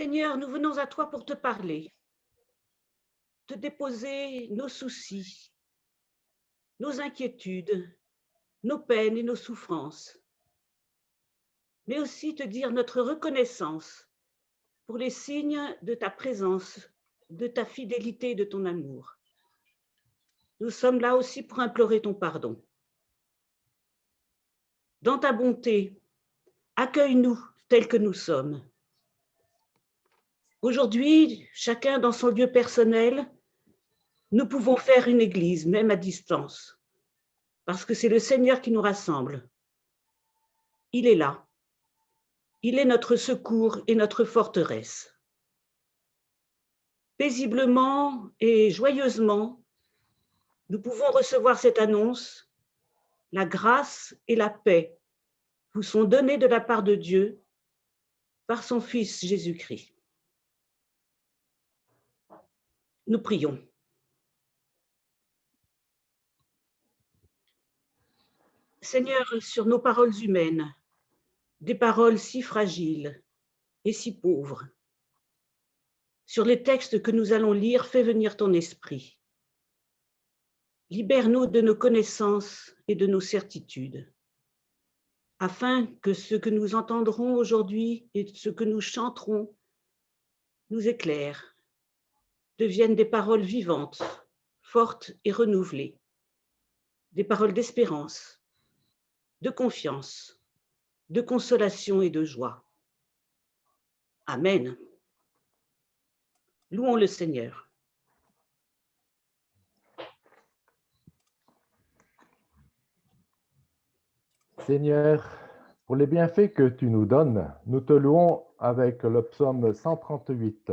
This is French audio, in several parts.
Seigneur, nous venons à toi pour te parler, te déposer nos soucis, nos inquiétudes, nos peines et nos souffrances, mais aussi te dire notre reconnaissance pour les signes de ta présence, de ta fidélité et de ton amour. Nous sommes là aussi pour implorer ton pardon. Dans ta bonté, accueille-nous tels que nous sommes. Aujourd'hui, chacun dans son lieu personnel, nous pouvons faire une église, même à distance, parce que c'est le Seigneur qui nous rassemble. Il est là. Il est notre secours et notre forteresse. Paisiblement et joyeusement, nous pouvons recevoir cette annonce. La grâce et la paix vous sont données de la part de Dieu par son Fils Jésus-Christ. Nous prions. Seigneur, sur nos paroles humaines, des paroles si fragiles et si pauvres, sur les textes que nous allons lire, fais venir ton esprit. Libère-nous de nos connaissances et de nos certitudes, afin que ce que nous entendrons aujourd'hui et ce que nous chanterons nous éclaire, deviennent des paroles vivantes, fortes et renouvelées, des paroles d'espérance, de confiance, de consolation et de joie. Amen. Louons le Seigneur. Seigneur, pour les bienfaits que tu nous donnes, nous te louons avec le psaume 138.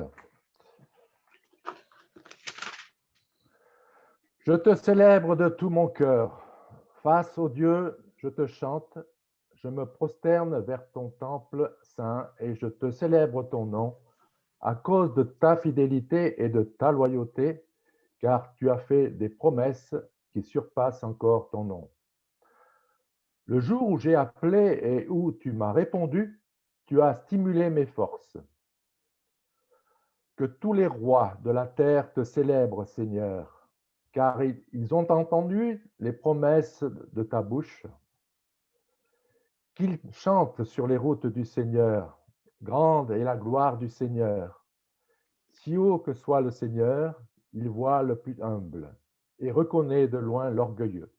Je te célèbre de tout mon cœur. Face au Dieu, je te chante. Je me prosterne vers ton temple saint et je te célèbre ton nom à cause de ta fidélité et de ta loyauté, car tu as fait des promesses qui surpassent encore ton nom. Le jour où j'ai appelé et où tu m'as répondu, tu as stimulé mes forces. Que tous les rois de la terre te célèbrent, Seigneur, car ils ont entendu les promesses de ta bouche. Qu'ils chantent sur les routes du Seigneur, grande est la gloire du Seigneur. Si haut que soit le Seigneur, il voit le plus humble et reconnaît de loin l'orgueilleux.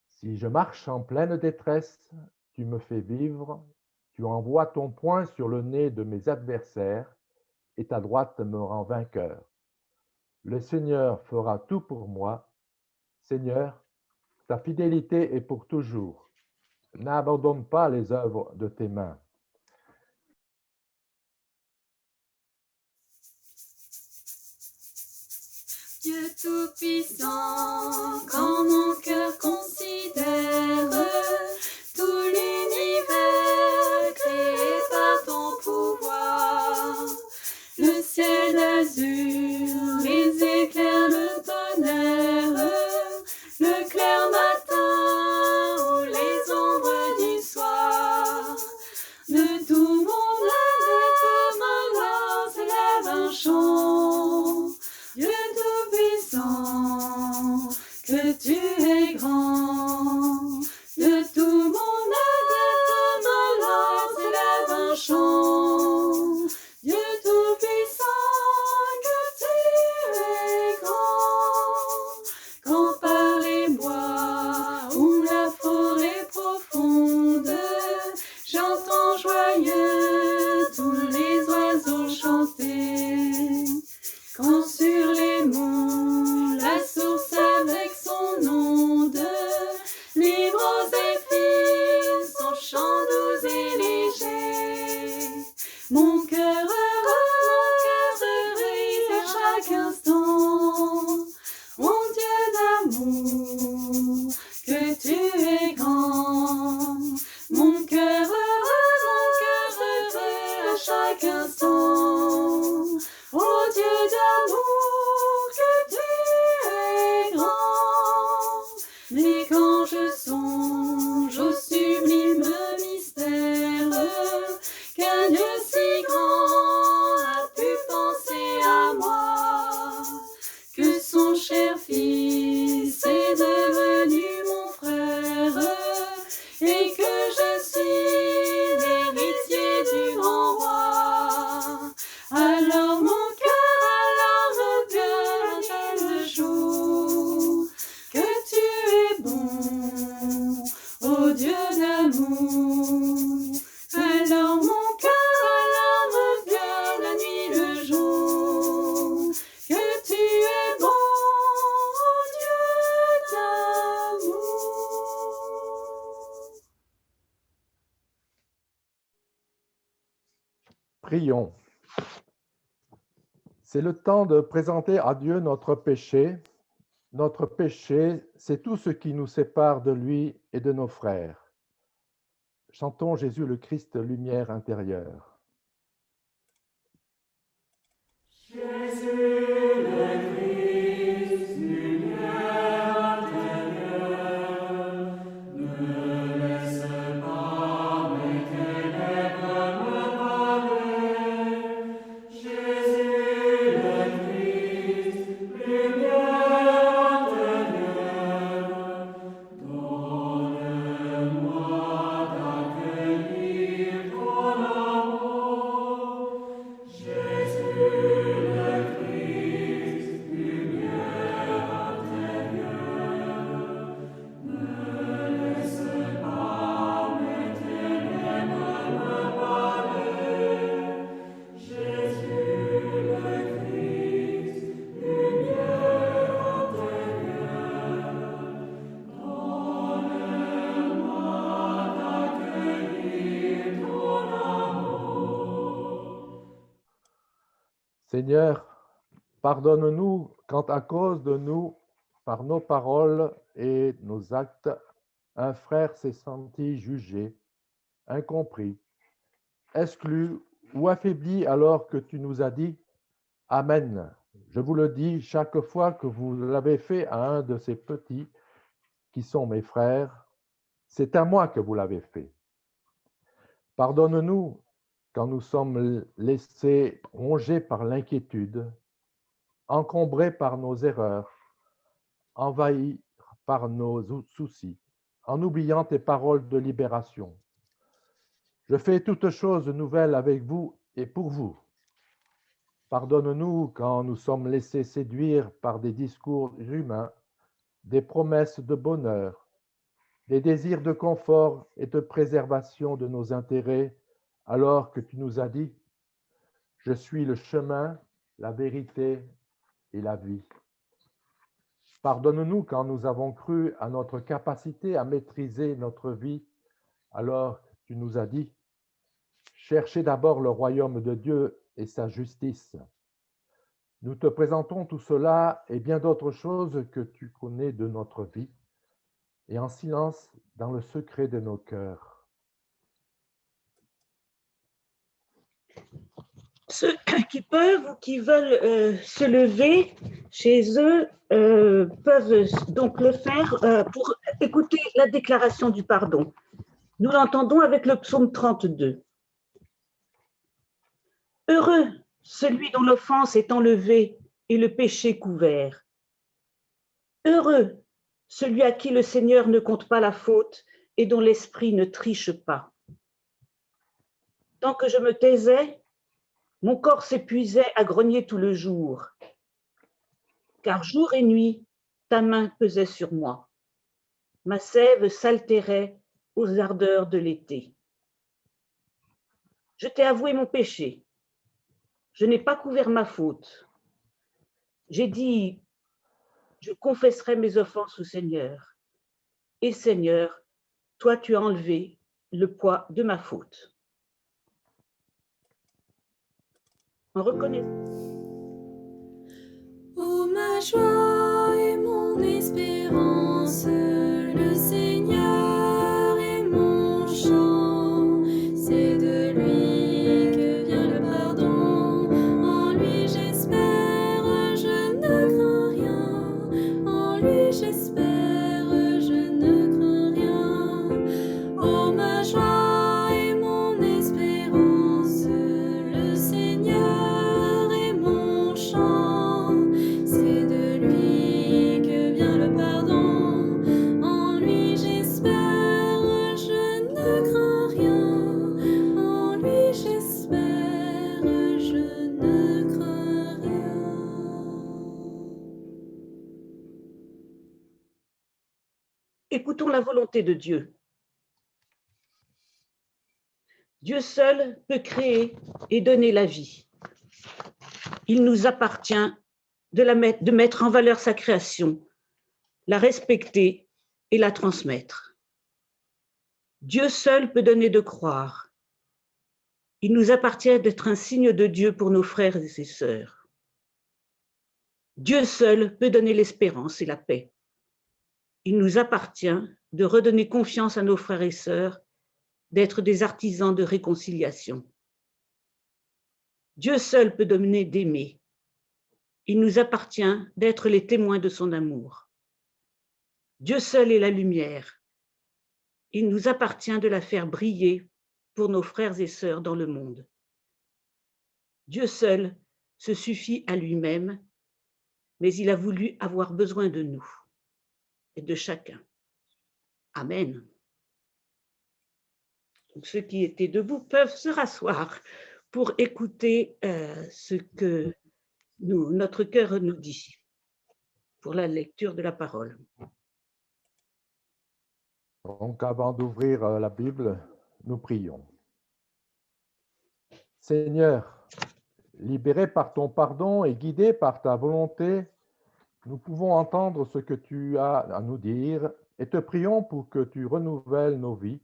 Si je marche en pleine détresse, tu me fais vivre, tu envoies ton poing sur le nez de mes adversaires et ta droite me rend vainqueur. Le Seigneur fera tout pour moi. Seigneur, ta fidélité est pour toujours. N'abandonne pas les œuvres de tes mains. Dieu Tout-Puissant, quand mon cœur considère tout l'univers créé par ton pouvoir, le ciel d'azur, les éclairs, le tonnerre, le clair matin ou les ombres du soir, de tout mon gloire s'élève un chant. Dieu Tout-Puissant, que tu es grand, de et que je suis l'héritier du grand roi. Alors mon cœur alarme bien le jour que tu es bon, ô Dieu d'amour. Alors mon cœur alarme bien la nuit le jour que tu es bon, ô Dieu d'amour. Prions. C'est le temps de présenter à Dieu notre péché. Notre péché, c'est tout ce qui nous sépare de lui et de nos frères. Chantons Jésus le Christ, lumière intérieure. Seigneur, pardonne-nous quand à cause de nous, par nos paroles et nos actes, un frère s'est senti jugé, incompris, exclu ou affaibli alors que tu nous as dit « Amen ». Je vous le dis chaque fois que vous l'avez fait à un de ces petits qui sont mes frères, c'est à moi que vous l'avez fait. Pardonne-nous quand nous sommes laissés rongés par l'inquiétude, encombrés par nos erreurs, envahis par nos soucis, en oubliant tes paroles de libération. Je fais toutes choses nouvelles avec vous et pour vous. Pardonne-nous quand nous sommes laissés séduire par des discours humains, des promesses de bonheur, des désirs de confort et de préservation de nos intérêts, alors que tu nous as dit « Je suis le chemin, la vérité et la vie ». Pardonne-nous quand nous avons cru à notre capacité à maîtriser notre vie, alors que tu nous as dit « Cherchez d'abord le royaume de Dieu et sa justice ». Nous te présentons tout cela et bien d'autres choses que tu connais de notre vie, et en silence dans le secret de nos cœurs. Ceux qui peuvent ou qui veulent se lever chez eux peuvent donc le faire pour écouter la déclaration du pardon. Nous l'entendons avec le psaume 32. Heureux celui dont l'offense est enlevée et le péché couvert. Heureux celui à qui le Seigneur ne compte pas la faute et dont l'esprit ne triche pas. Tant que je me taisais, mon corps s'épuisait à grogner tout le jour, car jour et nuit, ta main pesait sur moi. Ma sève s'altérait aux ardeurs de l'été. Je t'ai avoué mon péché. Je n'ai pas couvert ma faute. J'ai dit, je confesserai mes offenses au Seigneur. Et Seigneur, toi tu as enlevé le poids de ma faute. En reconnaissant. Ô ma joie et mon espérance, le Seigneur est mon chant. C'est de lui que vient le pardon. En lui j'espère, je ne crains rien. En lui j'espère, je ne crains rien. Ô ma joie et mon espérance, le Seigneur est mon chant. C'est de lui que vient le pardon. la volonté de Dieu. Dieu seul peut créer et donner la vie. Il nous appartient de mettre en valeur sa création, la respecter et la transmettre. Dieu seul peut donner de croire. Il nous appartient d'être un signe de Dieu pour nos frères et ses sœurs. Dieu seul peut donner l'espérance et la paix. Il nous appartient de redonner confiance à nos frères et sœurs, d'être des artisans de réconciliation. Dieu seul peut donner d'aimer. Il nous appartient d'être les témoins de son amour. Dieu seul est la lumière. Il nous appartient de la faire briller pour nos frères et sœurs dans le monde. Dieu seul se suffit à lui-même, mais il a voulu avoir besoin de nous et de chacun. Amen. Donc, ceux qui étaient debout peuvent se rasseoir pour écouter ce que notre cœur nous dit pour la lecture de la parole. Donc, avant d'ouvrir la Bible, nous prions. Seigneur, libérés par ton pardon et guidés par ta volonté, nous pouvons entendre ce que tu as à nous dire et te prions pour que tu renouvelles nos vies,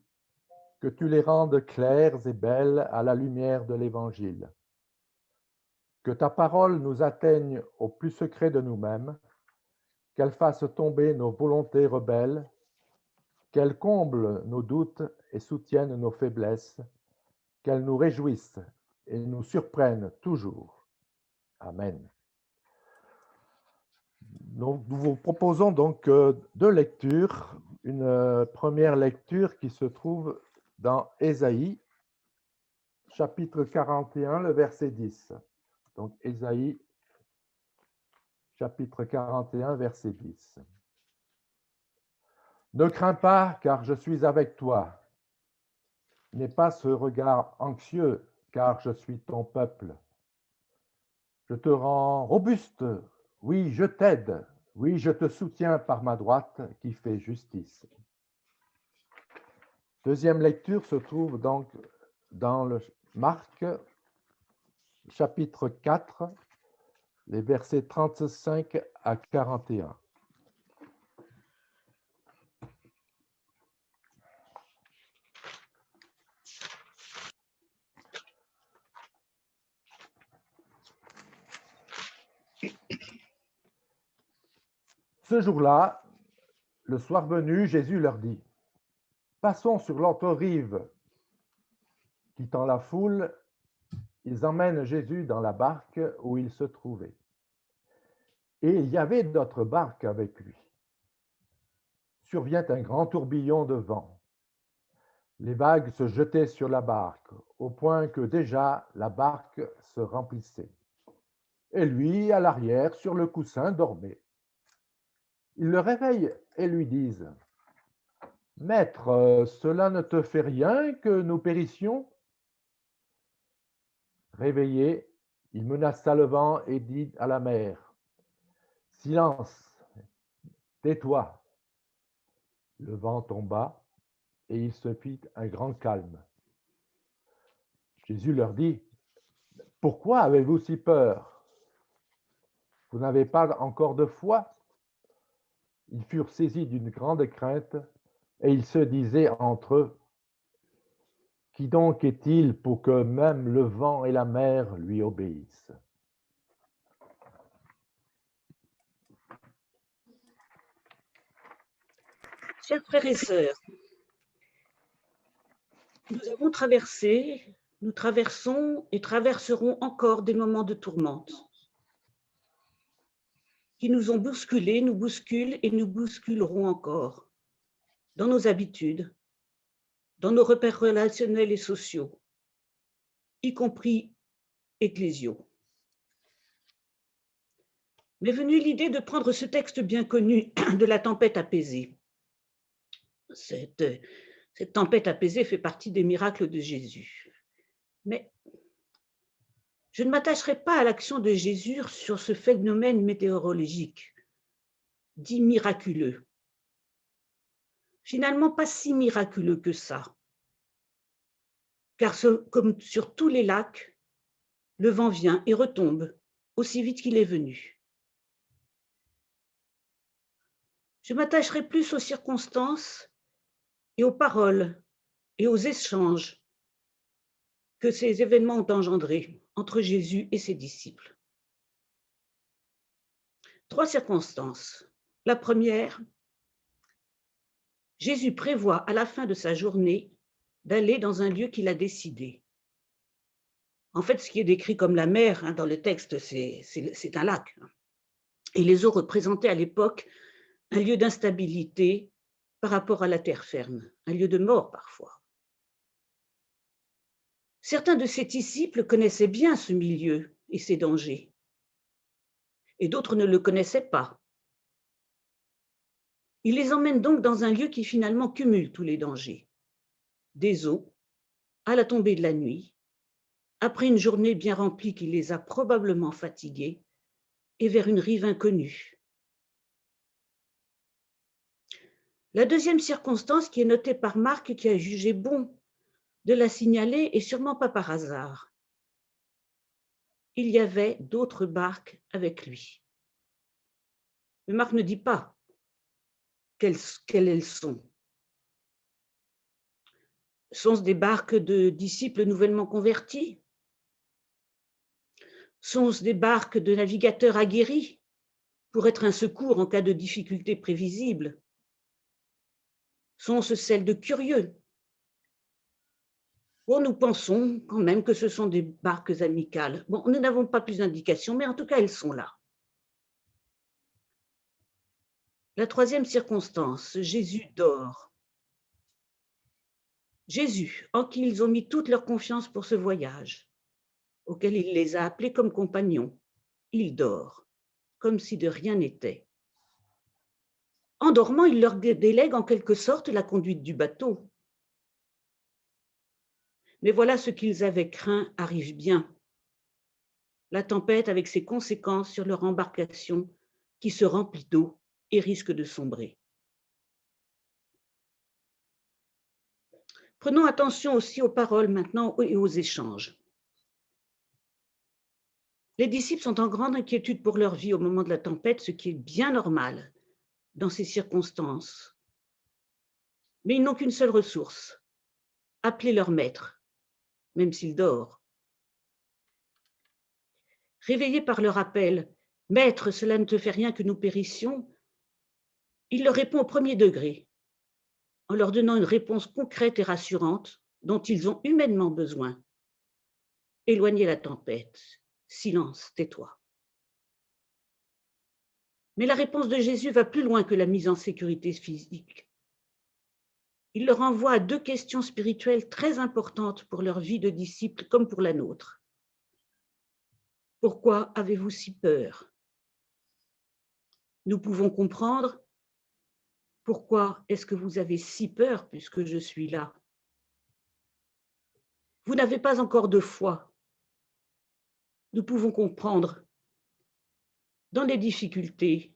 que tu les rendes claires et belles à la lumière de l'Évangile. Que ta parole nous atteigne au plus secret de nous-mêmes, qu'elle fasse tomber nos volontés rebelles, qu'elle comble nos doutes et soutienne nos faiblesses, qu'elle nous réjouisse et nous surprenne toujours. Amen. Donc, nous vous proposons donc deux lectures. Une première lecture qui se trouve dans Ésaïe, chapitre 41, le verset 10. Donc, Ésaïe, chapitre 41, verset 10. Ne crains pas, car je suis avec toi. N'aie pas ce regard anxieux, car je suis ton peuple. Je te rends robuste, oui, je t'aide, oui, je te soutiens par ma droite qui fait justice. Deuxième lecture se trouve donc dans le Marc, chapitre 4, les versets 35 à 41. Ce jour-là, le soir venu, Jésus leur dit, « Passons sur l'autre rive. » Quittant la foule, ils emmènent Jésus dans la barque où il se trouvait. Et il y avait d'autres barques avec lui. Survient un grand tourbillon de vent. Les vagues se jetaient sur la barque, au point que déjà la barque se remplissait. Et lui, à l'arrière, sur le coussin, dormait. Ils le réveillent et lui disent, « Maître, cela ne te fait rien que nous périssions ?» Réveillé, il menaça le vent et dit à la mer, « Silence, tais-toi !» Le vent tomba et il se fit un grand calme. Jésus leur dit, « Pourquoi avez-vous si peur? Vous n'avez pas encore de foi ?» Ils furent saisis d'une grande crainte et ils se disaient entre eux, « Qui donc est-il pour que même le vent et la mer lui obéissent ?» Chers frères et sœurs, nous avons traversé, nous traversons et traverserons encore des moments de tourmente qui nous ont bousculés, nous bousculent et nous bousculeront encore dans nos habitudes, dans nos repères relationnels et sociaux, y compris ecclésiaux. M'est venue l'idée de prendre ce texte bien connu de la tempête apaisée. Cette tempête apaisée fait partie des miracles de Jésus. Mais je ne m'attacherai pas à l'action de Jésus sur ce phénomène météorologique, dit miraculeux. Finalement, pas si miraculeux que ça, car comme sur tous les lacs, le vent vient et retombe aussi vite qu'il est venu. Je m'attacherai plus aux circonstances et aux paroles et aux échanges que ces événements ont engendrés entre Jésus et ses disciples. 3 circonstances. La première, Jésus prévoit à la fin de sa journée d'aller dans un lieu qu'il a décidé. En fait, ce qui est décrit comme la mer dans le texte, c'est un lac. Et les eaux représentaient à l'époque un lieu d'instabilité par rapport à la terre ferme, un lieu de mort parfois. Certains de ses disciples connaissaient bien ce milieu et ses dangers, et d'autres ne le connaissaient pas. Il les emmène donc dans un lieu qui finalement cumule tous les dangers. Des eaux, à la tombée de la nuit, après une journée bien remplie qui les a probablement fatigués, et vers une rive inconnue. La deuxième circonstance qui est notée par Marc, qui a jugé bon de la signaler, et sûrement pas par hasard. Il y avait d'autres barques avec lui. Mais Marc ne dit pas quelles elles sont. Sont-ce des barques de disciples nouvellement convertis? Sont-ce des barques de navigateurs aguerris pour être un secours en cas de difficultés prévisibles? Sont-ce celles de curieux? Bon, nous pensons quand même que ce sont des barques amicales. Bon, nous n'avons pas plus d'indications, mais en tout cas, elles sont là. La troisième circonstance, Jésus dort. Jésus, en qui ils ont mis toute leur confiance pour ce voyage, auquel il les a appelés comme compagnons, il dort, comme si de rien n'était. En dormant, il leur délègue en quelque sorte la conduite du bateau. Mais voilà, ce qu'ils avaient craint arrive bien. La tempête avec ses conséquences sur leur embarcation qui se remplit d'eau et risque de sombrer. Prenons attention aussi aux paroles maintenant et aux échanges. Les disciples sont en grande inquiétude pour leur vie au moment de la tempête, ce qui est bien normal dans ces circonstances. Mais ils n'ont qu'une seule ressource, appeler leur maître, même s'il dort. Réveillés par leur appel, « Maître, cela ne te fait rien que nous périssions », il leur répond au premier degré, en leur donnant une réponse concrète et rassurante dont ils ont humainement besoin. Éloignez la tempête, silence, tais-toi. Mais la réponse de Jésus va plus loin que la mise en sécurité physique. Il leur envoie à 2 questions spirituelles très importantes pour leur vie de disciples comme pour la nôtre. Pourquoi avez-vous si peur? Nous pouvons comprendre. Pourquoi est-ce que vous avez si peur puisque je suis là? Vous n'avez pas encore de foi. Nous pouvons comprendre. Dans les difficultés,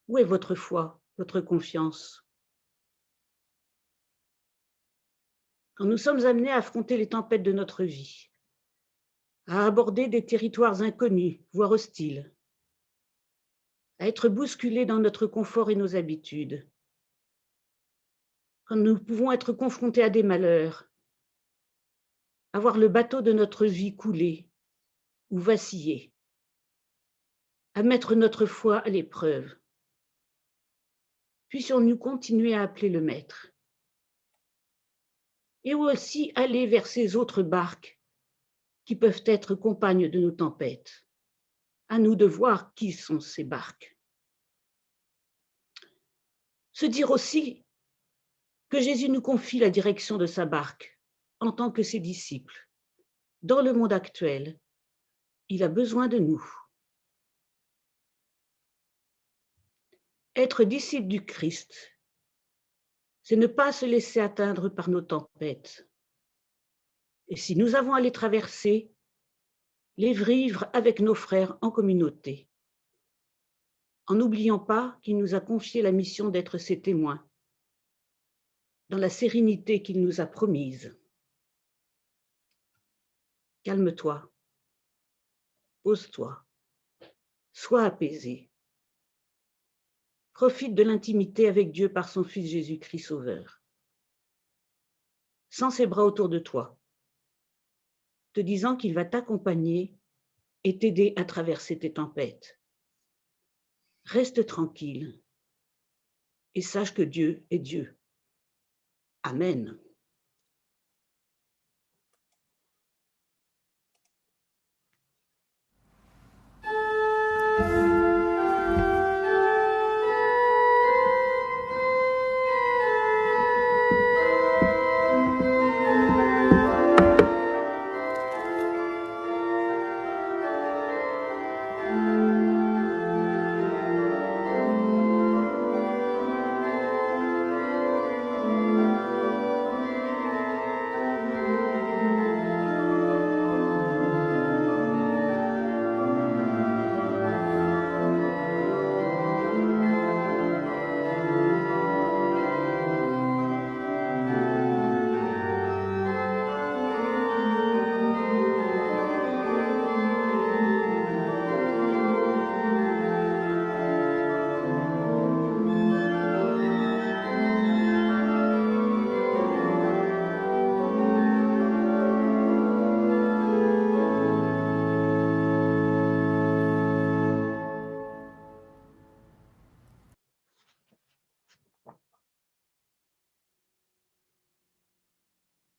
où est votre foi, votre confiance? Quand nous sommes amenés à affronter les tempêtes de notre vie, à aborder des territoires inconnus, voire hostiles, à être bousculés dans notre confort et nos habitudes, quand nous pouvons être confrontés à des malheurs, à voir le bateau de notre vie couler ou vaciller, à mettre notre foi à l'épreuve, puissions-nous continuer à appeler le Maître et aussi aller vers ces autres barques qui peuvent être compagnes de nos tempêtes. À nous de voir qui sont ces barques. Se dire aussi que Jésus nous confie la direction de sa barque en tant que ses disciples. Dans le monde actuel, il a besoin de nous. Être disciple du Christ, c'est ne pas se laisser atteindre par nos tempêtes. Et si nous avons à les traverser, les vivre avec nos frères en communauté, en n'oubliant pas qu'il nous a confié la mission d'être ses témoins dans la sérénité qu'il nous a promise. Calme-toi, pose-toi, sois apaisé. Profite de l'intimité avec Dieu par son Fils Jésus-Christ Sauveur. Sens ses bras autour de toi, te disant qu'il va t'accompagner et t'aider à traverser tes tempêtes. Reste tranquille et sache que Dieu est Dieu. Amen.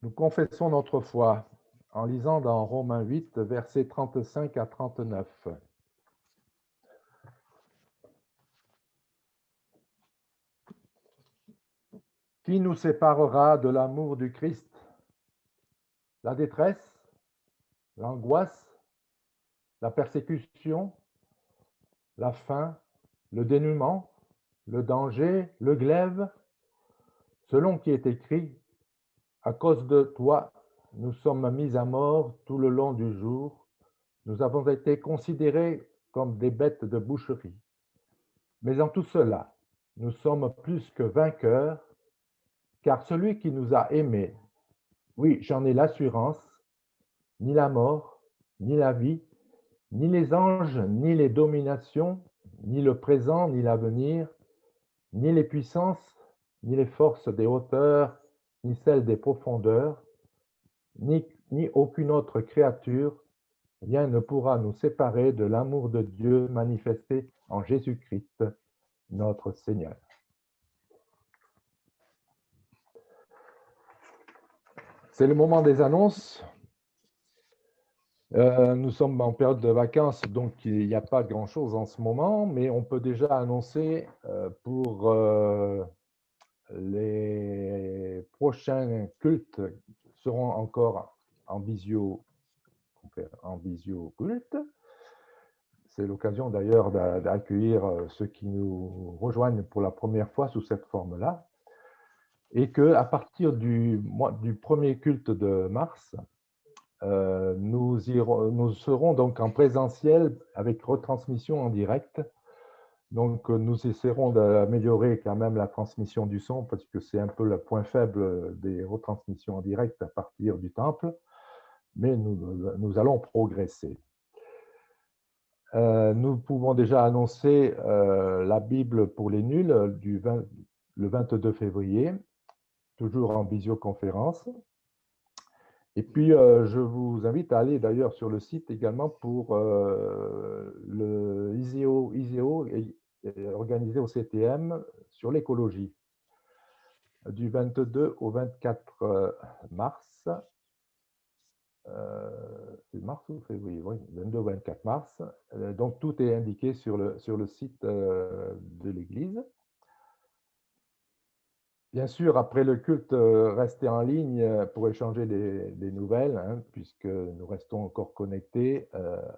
Nous confessons notre foi en lisant dans Romains 8, versets 35 à 39. Qui nous séparera de l'amour du Christ? La détresse, l'angoisse, la persécution, la faim, le dénuement, le danger, le glaive? Selon qui est écrit, à cause de toi, nous sommes mis à mort tout le long du jour. Nous avons été considérés comme des bêtes de boucherie. Mais en tout cela, nous sommes plus que vainqueurs, car celui qui nous a aimés, oui, j'en ai l'assurance, ni la mort, ni la vie, ni les anges, ni les dominations, ni le présent, ni l'avenir, ni les puissances, ni les forces des hauteurs, ni celles des profondeurs, ni aucune autre créature, rien ne pourra nous séparer de l'amour de Dieu manifesté en Jésus-Christ, notre Seigneur. C'est le moment des annonces. Nous sommes en période de vacances, donc il n'y a pas grand-chose en ce moment, mais on peut déjà annoncer pour les prochains cultes seront encore en visio-culte. C'est l'occasion d'ailleurs d'accueillir ceux qui nous rejoignent pour la première fois sous cette forme-là. Et qu'à partir du premier culte de mars, nous serons donc en présentiel avec retransmission en direct. Donc, nous essaierons d'améliorer quand même la transmission du son parce que c'est un peu le point faible des retransmissions en direct à partir du temple, mais nous allons progresser. Nous pouvons déjà annoncer la Bible pour les nuls le 22 février, toujours en visioconférence. Et puis, je vous invite à aller d'ailleurs sur le site également pour le ISEO organisé au CTM sur l'écologie, du 22 au 24 mars. C'est mars ou février? Oui, 22 au 24 mars. Donc, tout est indiqué sur le site de l'Église. Bien sûr, après le culte, restez en ligne pour échanger des nouvelles, hein, puisque nous restons encore connectés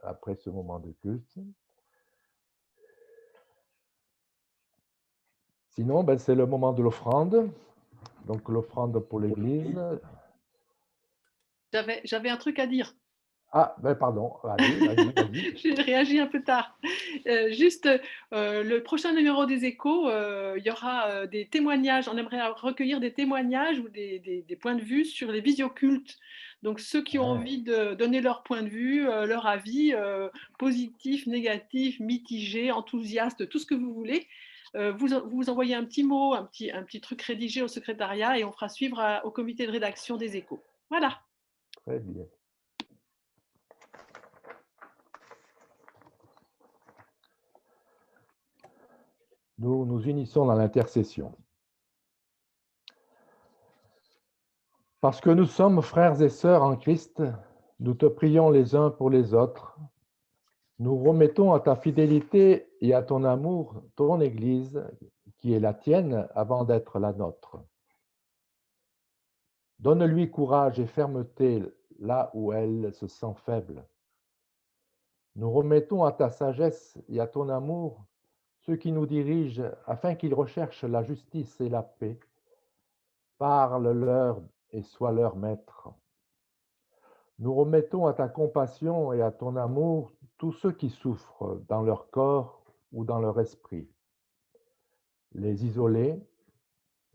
après ce moment de culte. Sinon, ben, c'est le moment de l'offrande. Donc, l'offrande pour l'Église. J'avais un truc à dire. Ah, ben pardon, vas-y. J'ai réagi un peu tard. Le prochain numéro des Échos, il y aura des témoignages. On aimerait recueillir des témoignages ou des points de vue sur les visiocultes. Donc, ceux qui ont envie de donner leur point de vue, leur avis, positif, négatif, mitigé, enthousiaste, tout ce que vous voulez, vous envoyez un petit mot, un petit truc rédigé au secrétariat et on fera suivre au comité de rédaction des Échos. Voilà. Très bien. Nous nous unissons dans l'intercession. Parce que nous sommes frères et sœurs en Christ, nous te prions les uns pour les autres. Nous remettons à ta fidélité et à ton amour ton Église, qui est la tienne avant d'être la nôtre. Donne-lui courage et fermeté là où elle se sent faible. Nous remettons à ta sagesse et à ton amour ceux qui nous dirigent afin qu'ils recherchent la justice et la paix. Parle-leur et sois leur maître. Nous remettons à ta compassion et à ton amour tous ceux qui souffrent dans leur corps ou dans leur esprit. Les isolés,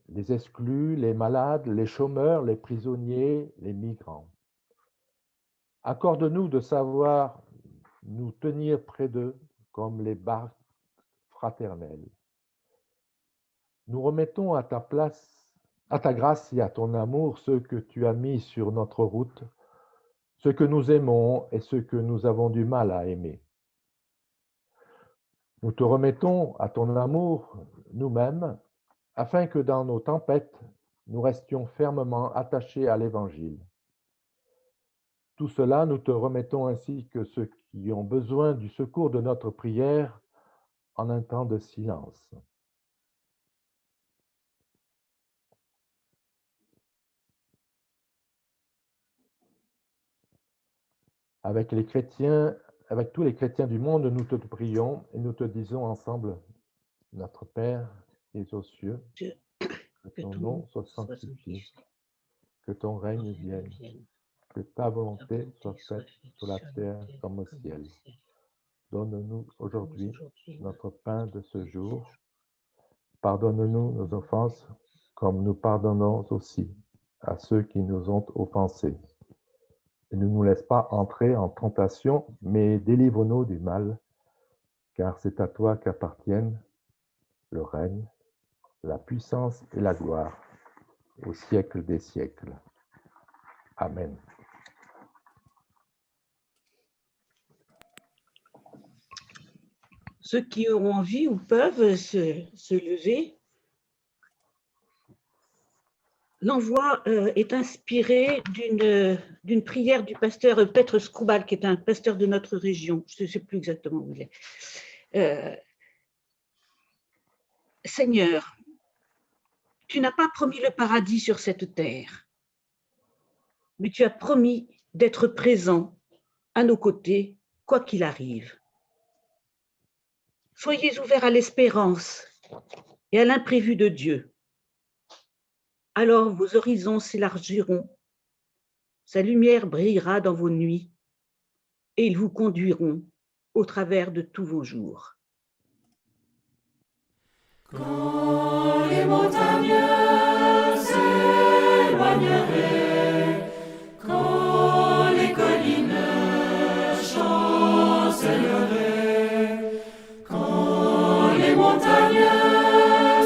les exclus, les malades, les chômeurs, les prisonniers, les migrants. Accorde-nous de savoir nous tenir près d'eux comme les barques fraternelles. Nous remettons à ta grâce et à ton amour ceux que tu as mis sur notre route, ceux que nous aimons et ceux que nous avons du mal à aimer. Nous te remettons à ton amour nous-mêmes, afin que dans nos tempêtes, nous restions fermement attachés à l'Évangile. Tout cela, nous te remettons ainsi que ceux qui ont besoin du secours de notre prière en un temps de silence. Avec tous les chrétiens du monde, nous te prions et nous te disons ensemble, notre Père qui es aux cieux, que ton nom soit sanctifié, que ton règne vienne, que ta volonté soit faite sur la terre comme au ciel. Donne-nous aujourd'hui notre pain de ce jour. Pardonne-nous nos offenses, comme nous pardonnons aussi à ceux qui nous ont offensés. Et ne nous laisse pas entrer en tentation, mais délivre-nous du mal, car c'est à toi qu'appartiennent le règne, la puissance et la gloire, au siècle des siècles. Amen. Ceux qui auront envie ou peuvent se lever. L'envoi est inspiré d'une prière du pasteur Petr Skrubal, qui est un pasteur de notre région. Je ne sais plus exactement où il est. Seigneur, tu n'as pas promis le paradis sur cette terre, mais tu as promis d'être présent à nos côtés, quoi qu'il arrive. Soyez ouverts à l'espérance et à l'imprévu de Dieu. Alors vos horizons s'élargiront, sa lumière brillera dans vos nuits, et ils vous conduiront au travers de tous vos jours. Quand les montagnes s'éloigneraient, quand les collines chancelleraient, quand les montagnes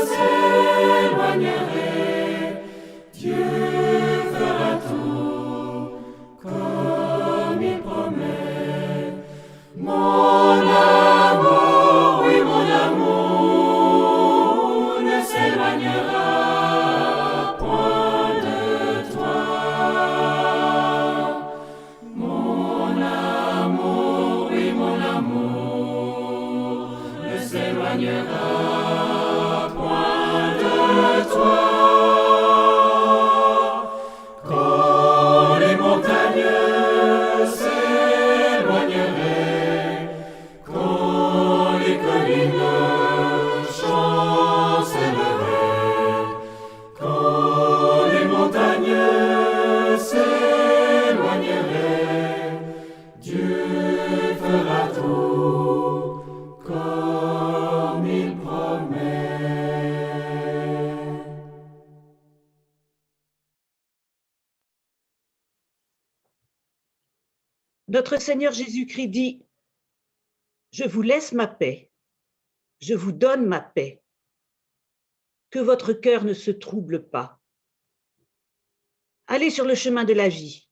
s'éloigneraient, Dieu fera tout comme il promet. Mon amour, oui mon amour, ne s'éloignera point de toi. Notre Seigneur Jésus-Christ dit, « Je vous laisse ma paix, je vous donne ma paix. Que votre cœur ne se trouble pas. » Allez sur le chemin de la vie,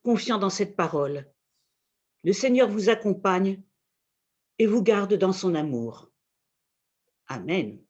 confiant dans cette parole. Le Seigneur vous accompagne et vous garde dans son amour. Amen.